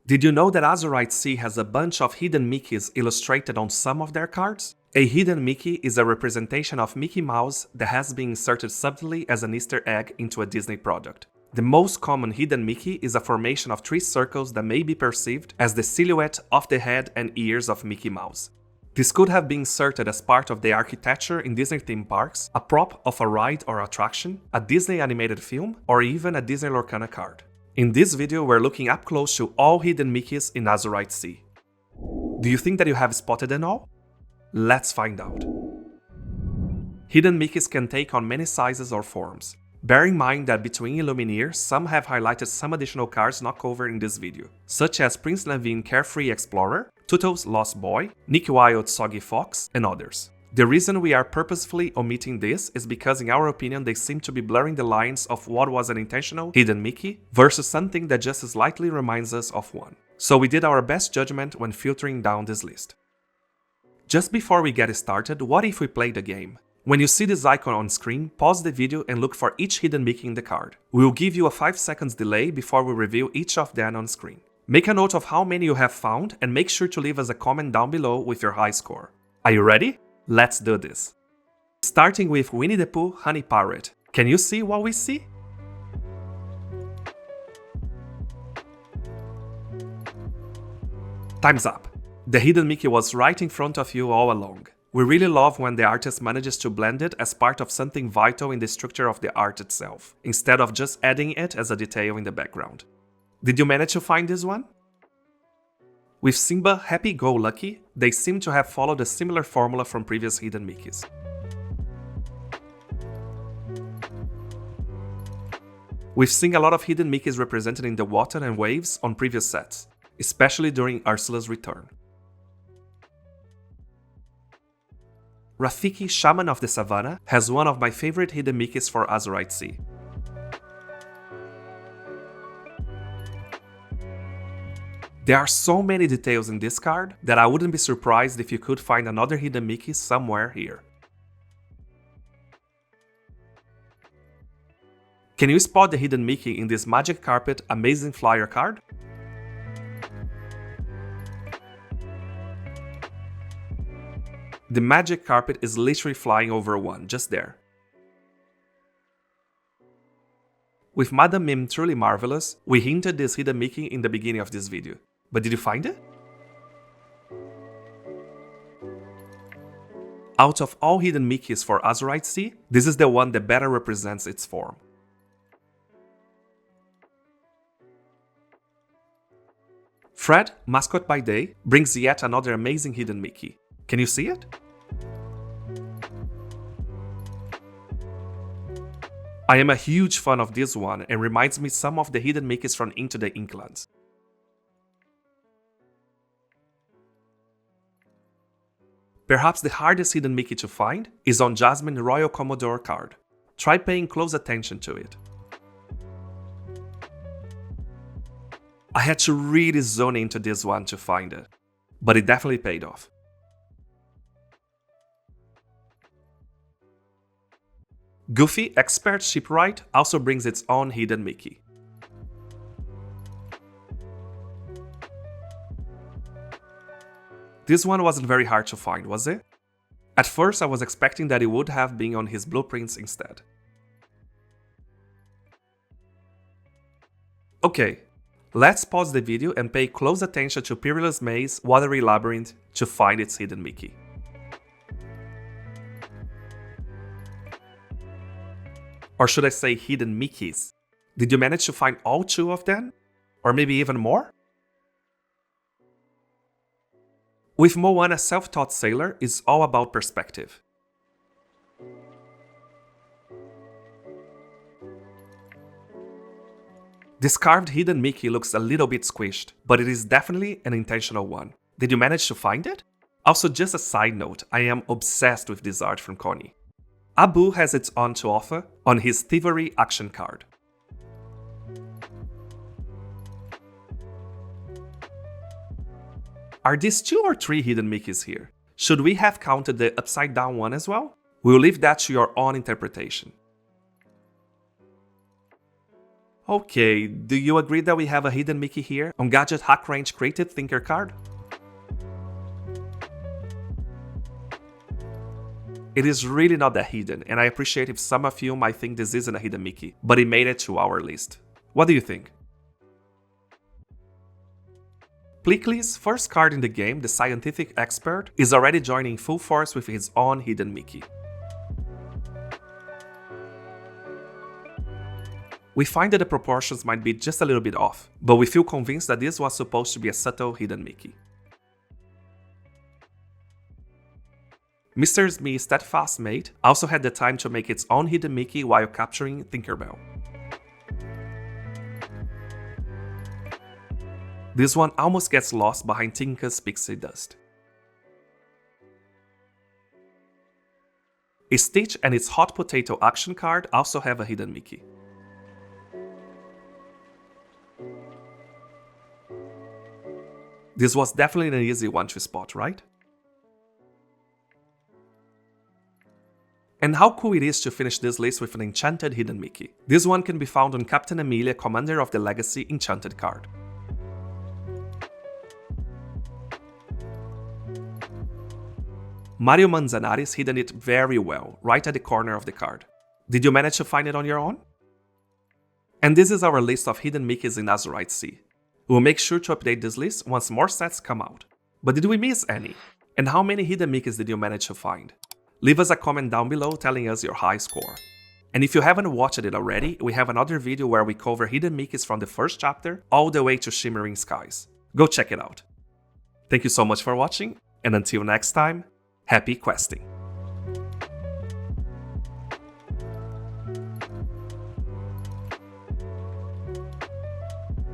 Did you know that Azurite Sea has a bunch of hidden Mickeys illustrated on some of their cards? A hidden Mickey is a representation of Mickey Mouse that has been inserted subtly as an Easter egg into a Disney product. The most common hidden Mickey is a formation of 3 circles that may be perceived as the silhouette of the head and ears of Mickey Mouse. This could have been inserted as part of the architecture in Disney theme parks, a prop of a ride or attraction, a Disney animated film, or even a Disney Lorcana card. In this video, we're looking up close to all hidden Mickeys in Azurite Sea. Do you think that you have spotted them all? Let's find out. Hidden Mickeys can take on many sizes or forms. Bear in mind that between Illumineers, some have highlighted some additional cards not covered in this video, such as Prince Naveen Carefree Explorer, Tootles Lost Boy, Nick Wilde Soggy Fox, and others. The reason we are purposefully omitting this is because in our opinion they seem to be blurring the lines of what was an intentional hidden Mickey versus something that just slightly reminds us of one. So we did our best judgment when filtering down this list. Just before we get started, what if we play the game? When you see this icon on screen, pause the video and look for each hidden Mickey in the card. We will give you a 5 seconds delay before we reveal each of them on screen. Make a note of how many you have found and make sure to leave us a comment down below with your high score. Are you ready? Let's do this. Starting with Winnie the Pooh Honey Parrot. Can you see what we see? Time's up. The hidden Mickey was right in front of you all along. We really love when the artist manages to blend it as part of something vital in the structure of the art itself, instead of just adding it as a detail in the background. Did you manage to find this one? With Simba Happy-Go-Lucky, they seem to have followed a similar formula from previous hidden Mickeys. We've seen a lot of hidden Mickeys represented in the water and waves on previous sets, especially during Ursula's return. Rafiki, Shaman of the Savannah, has one of my favorite hidden Mickeys for Azurite Sea. There are so many details in this card that I wouldn't be surprised if you could find another hidden Mickey somewhere here. Can you spot the hidden Mickey in this Magic Carpet Amazing Flyer card? The Magic Carpet is literally flying over one, just there. With Madame Mim Truly Marvelous, we hinted this hidden Mickey in the beginning of this video. But did you find it? Out of all hidden Mickeys for Azurite Sea, this is the one that better represents its form. Fred, Mascot by Day, brings yet another amazing hidden Mickey. Can you see it? I am a huge fan of this one and reminds me some of the hidden Mickeys from Into the Inklands. Perhaps the hardest hidden Mickey to find is on Jasmine Royal Commodore card. Try paying close attention to it. I had to really zone into this one to find it, but it definitely paid off. Goofy Expert Shipwright also brings its own hidden Mickey. This one wasn't very hard to find, was it? At first I was expecting that it would have been on his blueprints instead. Okay, let's pause the video and pay close attention to Perilous Maze Watery Labyrinth to find its hidden Mickey. Or should I say hidden Mickeys? Did you manage to find all 2 of them? Or maybe even more? With Moana Self-Taught Sailor, it's all about perspective. This carved hidden Mickey looks a little bit squished, but it is definitely an intentional one. Did you manage to find it? Also, just a side note, I am obsessed with this art from Connie. Abu has its own to offer on his Thievery action card. Are these 2 or 3 hidden Mickeys here? Should we have counted the upside down one as well? We'll leave that to your own interpretation. Okay, do you agree that we have a hidden Mickey here on Gadget Hack Range Created Thinker card? It is really not that hidden, and I appreciate if some of you might think this isn't a hidden Mickey, but it made it to our list. What do you think? Plickley's first card in the game, the Scientific Expert, is already joining full force with his own hidden Mickey. We find that the proportions might be just a little bit off, but we feel convinced that this was supposed to be a subtle hidden Mickey. Mr. Smee's steadfast mate also had the time to make its own hidden Mickey while capturing Tinkerbell. This one almost gets lost behind Tinka's pixie dust. Stitch and its Hot Potato action card also have a hidden Mickey. This was definitely an easy one to spot, right? And how cool it is to finish this list with an enchanted hidden Mickey. This one can be found on Captain Amelia, Commander of the Legacy enchanted card. Mario Manzanari's hidden it very well, right at the corner of the card. Did you manage to find it on your own? And this is our list of hidden Mickeys in Azurite Sea. We'll make sure to update this list once more sets come out. But did we miss any? And how many hidden Mickeys did you manage to find? Leave us a comment down below telling us your high score. And if you haven't watched it already, we have another video where we cover hidden Mickeys from the first chapter all the way to Shimmering Skies. Go check it out. Thank you so much for watching, and until next time, happy questing!